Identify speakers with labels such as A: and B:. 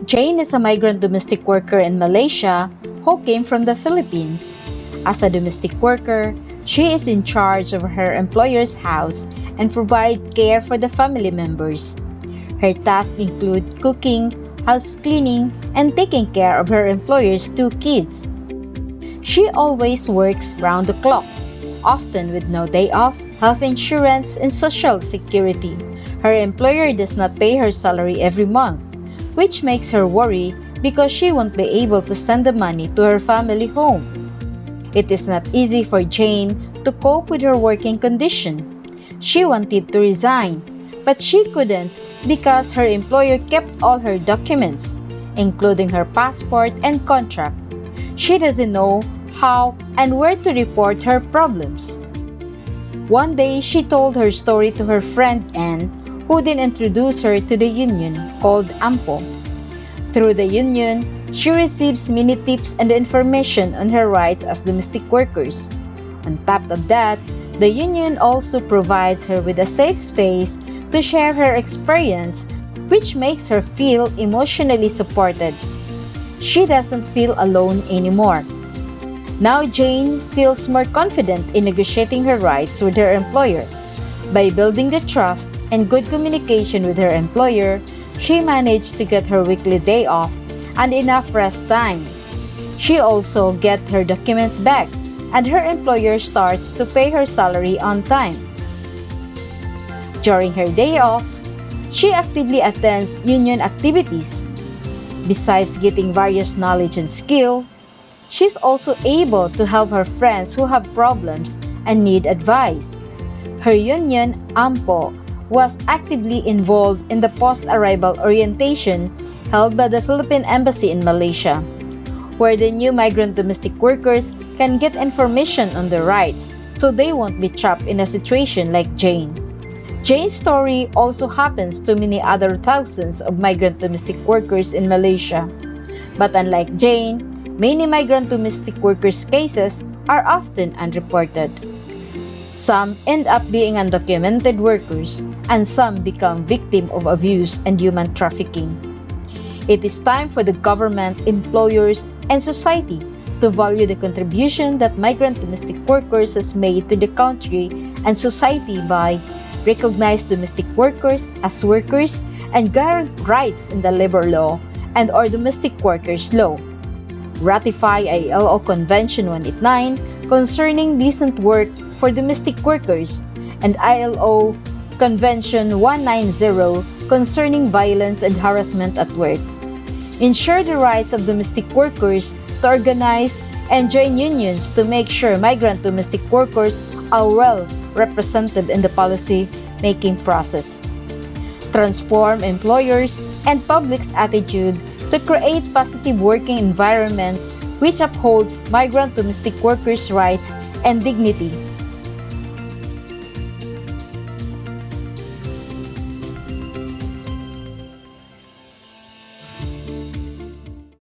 A: Jane is a migrant domestic worker in Malaysia who came from the Philippines. As a domestic worker, she is in charge of her employer's house and provide care for the family members. Her tasks include cooking, house cleaning, and taking care of her employer's two kids. She always works round the clock, often with no day off, health insurance, and social security. Her employer does not pay her salary every month, which makes her worry because she won't be able to send the money to her family home. It is not easy for Jane to cope with her working condition. She wanted to resign, but she couldn't because her employer kept all her documents, including her passport and contract. She doesn't know how and where to report her problems. One day, she told her story to her friend Anne, who then introduced her to the union called AMPO. Through the union, she receives many tips and information on her rights as domestic workers. On top of that, the union also provides her with a safe space to share her experience, which makes her feel emotionally supported. She doesn't feel alone anymore. Now Jane feels more confident in negotiating her rights with her employer. By building the trust and good communication with her employer, she managed to get her weekly day off and enough rest time. She also gets her documents back, and her employer starts to pay her salary on time. During her day off, she actively attends union activities. Besides getting various knowledge and skill, she's also able to help her friends who have problems and need advice. Her union, AMPO, was actively involved in the post-arrival orientation held by the Philippine Embassy in Malaysia, where the new migrant domestic workers can get information on their rights so they won't be trapped in a situation like Jane. Jane's story also happens to many other thousands of migrant domestic workers in Malaysia. But unlike Jane, many migrant domestic workers' cases are often unreported. Some end up being undocumented workers, and some become victims of abuse and human trafficking. It is time for the government, employers, and society to value the contribution that migrant domestic workers has made to the country and society by recognize domestic workers as workers and guarantee rights in the labor law and or domestic workers law. Ratify ILO Convention 189 concerning decent work for domestic workers and ILO Convention 190 concerning violence and harassment at work. Ensure the rights of domestic workers to organize and join unions to make sure migrant domestic workers are well represented in the policy-making process. Transform employers and public's attitude to create positive working environment which upholds migrant domestic workers' rights and dignity.